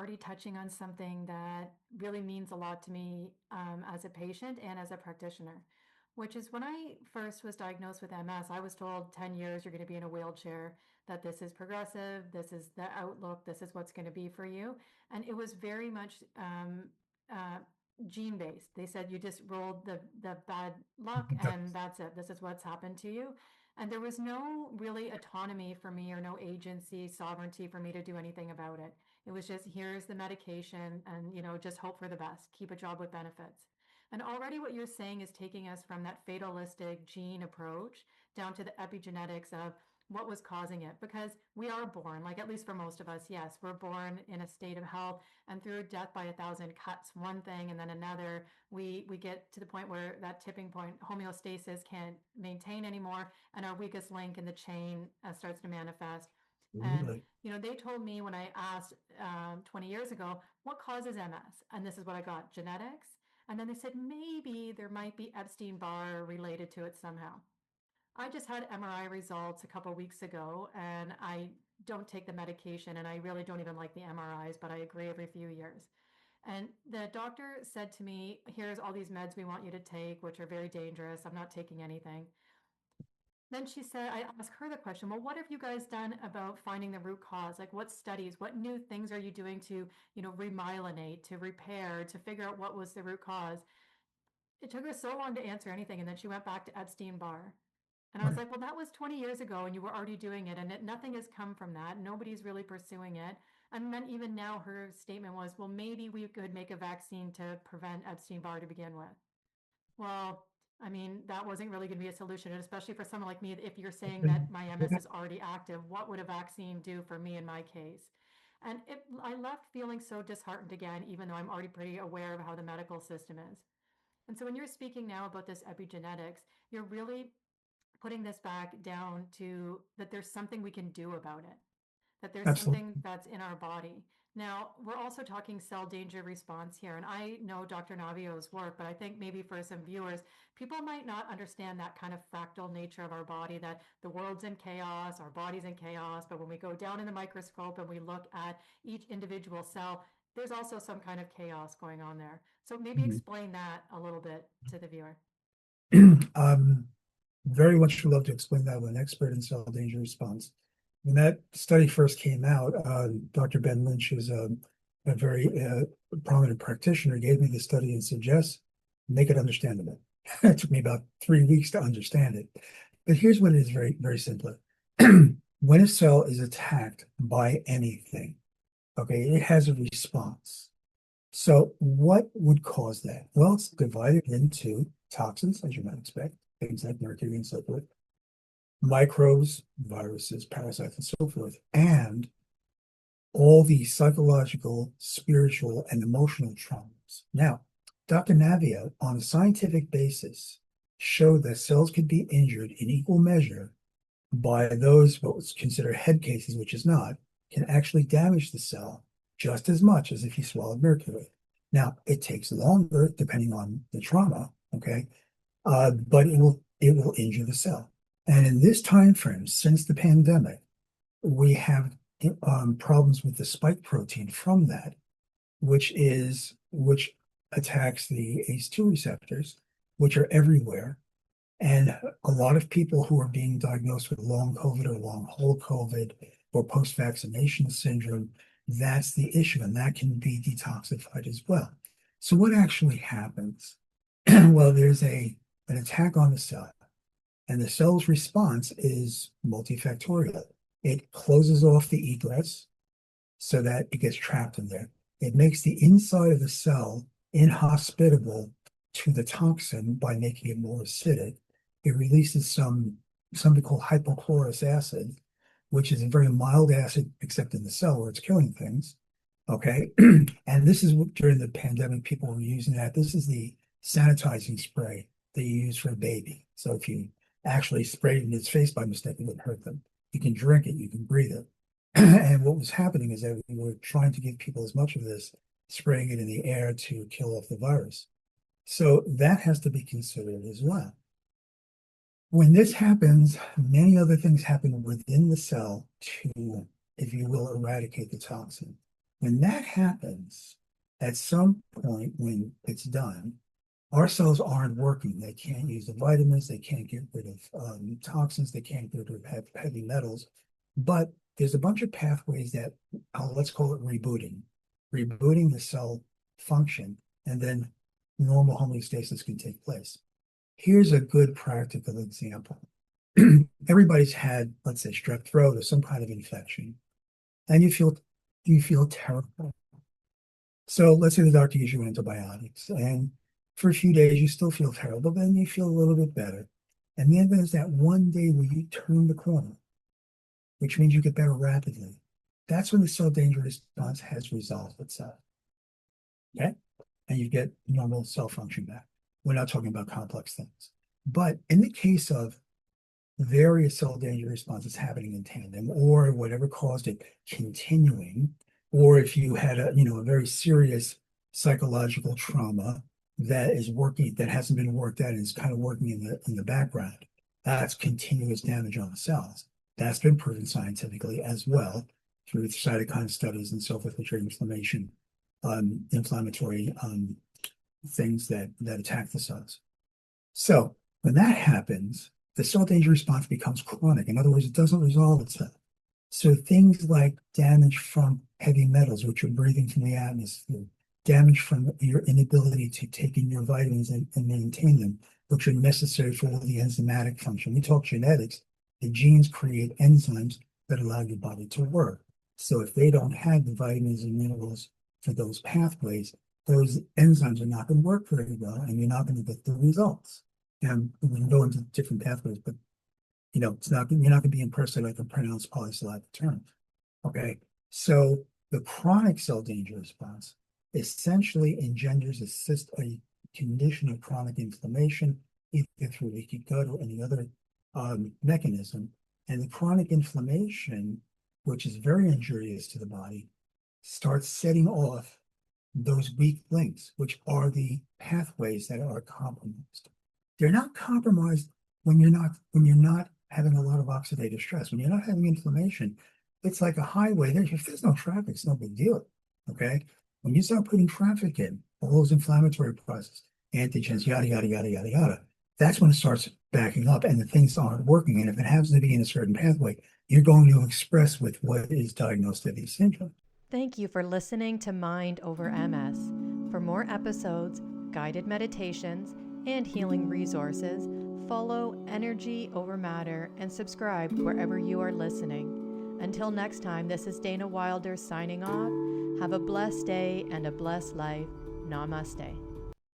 already touching on something that really means a lot to me as a patient and as a practitioner, which is when I first was diagnosed with MS, I was told 10 years you're going to be in a wheelchair, that this is progressive, this is the outlook, this is what's going to be for you. And it was very much uh, gene based. They said you just rolled the bad luck Yep. and that's it. This is what's happened to you. And there was no really autonomy for me or no agency, sovereignty for me to do anything about it. It was just, here's the medication and, just hope for the best, keep a job with benefits. And already what you're saying is taking us from that fatalistic gene approach down to the epigenetics of what was causing it. Because we are born, like at least for most of us, yes, we're born in a state of health, and through death by 1,000 cuts, one thing and then another, we get to the point where that tipping point, homeostasis, can't maintain anymore, and our weakest link in the chain starts to manifest. And Absolutely. they told me when I asked 20 years ago, what causes MS? And this is what I got: genetics. And then they said maybe there might be Epstein-Barr related to it somehow. I just had MRI results a couple of weeks ago, and I don't take the medication, and I really don't even like the MRIs, but I agree every few years. And the doctor said to me, here's all these meds we want you to take, which are very dangerous. I'm not taking anything. Then she said, I asked her the question, well, what have you guys done about finding the root cause? Like, what studies, what new things are you doing to, remyelinate, to repair, to figure out what was the root cause? It took her so long to answer anything. And then she went back to Epstein-Barr. And I was Right. like, well, that was 20 years ago and you were already doing it. And nothing has come from that. Nobody's really pursuing it. And then even now, her statement was, well, maybe we could make a vaccine to prevent Epstein-Barr to begin with. Well, I mean, that wasn't really going to be a solution. And especially for someone like me, if you're saying that my MS is already active, what would a vaccine do for me in my case? And I left feeling so disheartened again, even though I'm already pretty aware of how the medical system is. And so when you're speaking now about this epigenetics, you're really putting this back down to that there's something we can do about it, that there's something Absolutely. that's in our body. Now, we're also talking cell danger response here, and I know Dr. Navio's work, but I think maybe for some viewers, people might not understand that kind of fractal nature of our body, that the world's in chaos, our body's in chaos, but when we go down in the microscope and we look at each individual cell, there's also some kind of chaos going on there. So maybe explain that a little bit to the viewer. Um, Very much would love to explain that with an expert in cell danger response. When that study first came out, Dr. Ben Lynch is a very prominent practitioner, gave me the study and said, Jess, make it understandable. It took me about 3 weeks to understand it. But here's what it is very, very simply. When a cell is attacked by anything, okay, it has a response. So what would cause that? Well, it's divided into toxins, as you might expect, things like mercury and so forth, microbes, viruses, parasites, and so forth, and all the psychological, spiritual, and emotional traumas. Now, Dr. Navia, on a scientific basis, showed that cells could be injured in equal measure by those what's considered head cases, which is not, can actually damage the cell just as much as if you swallowed mercury. Now, it takes longer depending on the trauma, okay, but it will injure the cell. And in this time frame, since the pandemic, we have problems with the spike protein from that, which attacks the ACE2 receptors, which are everywhere. And a lot of people who are being diagnosed with long COVID or long haul COVID or post-vaccination syndrome, that's the issue, and that can be detoxified as well. So what actually happens? Well, there's an attack on the cell, and the cell's response is multifactorial. It closes off the egress so that it gets trapped in there. It makes the inside of the cell inhospitable to the toxin by making it more acidic. It releases something called hypochlorous acid, which is a very mild acid, except in the cell where it's killing things. Okay. And this is what during the pandemic, people were using that. This is the sanitizing spray that you use for a baby. So if you actually sprayed it in its face by mistake, it wouldn't hurt them. You can drink it, you can breathe it. And what was happening is that we were trying to give people as much of this, spraying it in the air to kill off the virus. So that has to be considered as well. When this happens, many other things happen within the cell to, if you will, eradicate the toxin. When that happens, at some point when it's done, our cells aren't working. They can't use the vitamins. They can't get rid of toxins. They can't get rid of heavy metals. But there's a bunch of pathways that, let's call it rebooting the cell function, and then normal homeostasis can take place. Here's a good practical example. Everybody's had, let's say, strep throat or some kind of infection, and you feel terrible. So let's say the doctor gives you antibiotics, and for a few days you still feel terrible, then you feel a little bit better. And then there's that one day where you turn the corner, which means you get better rapidly. That's when the cell danger response has resolved itself. Okay? And you get normal cell function back. We're not talking about complex things. But in the case of various cell danger responses happening in tandem, or whatever caused it continuing, or if you had a very serious psychological trauma that is working, that hasn't been worked out and is kind of working in the background, that's continuous damage on the cells. That's been proven scientifically as well through cytokine studies and so forth, which are inflammatory things that attack the cells. So when that happens, the cell danger response becomes chronic. In other words, it doesn't resolve itself. So things like damage from heavy metals, which you're breathing from the atmosphere, damage from your inability to take in your vitamins and maintain them, which are necessary for all the enzymatic function. We talk genetics. The genes create enzymes that allow your body to work. So if they don't have the vitamins and minerals for those pathways, those enzymes are not going to work very well, and you're not going to get the results. And we can go into different pathways, but it's not, you're not going to be impressed that I can pronounce polysyllabic terms. Okay, so the chronic cell danger response essentially engenders a condition of chronic inflammation, either through leaky gut or any other mechanism. And the chronic inflammation, which is very injurious to the body, starts setting off those weak links, which are the pathways that are compromised. They're not compromised when you're not having a lot of oxidative stress. When you're not having inflammation, it's like a highway. If there's no traffic, it's no big deal. Okay. When you start putting traffic in, all those inflammatory processes, antigens, yada, yada, yada, yada, yada, that's when it starts backing up and the things aren't working. And if it happens to be in a certain pathway, you're going to express with what is diagnosed as these syndromes. Thank you for listening to Mind Over MS. For more episodes, guided meditations, and healing resources, follow Energy Over Matter and subscribe wherever you are listening. Until next time, this is Dana Wilder signing off. Have a blessed day and a blessed life. Namaste.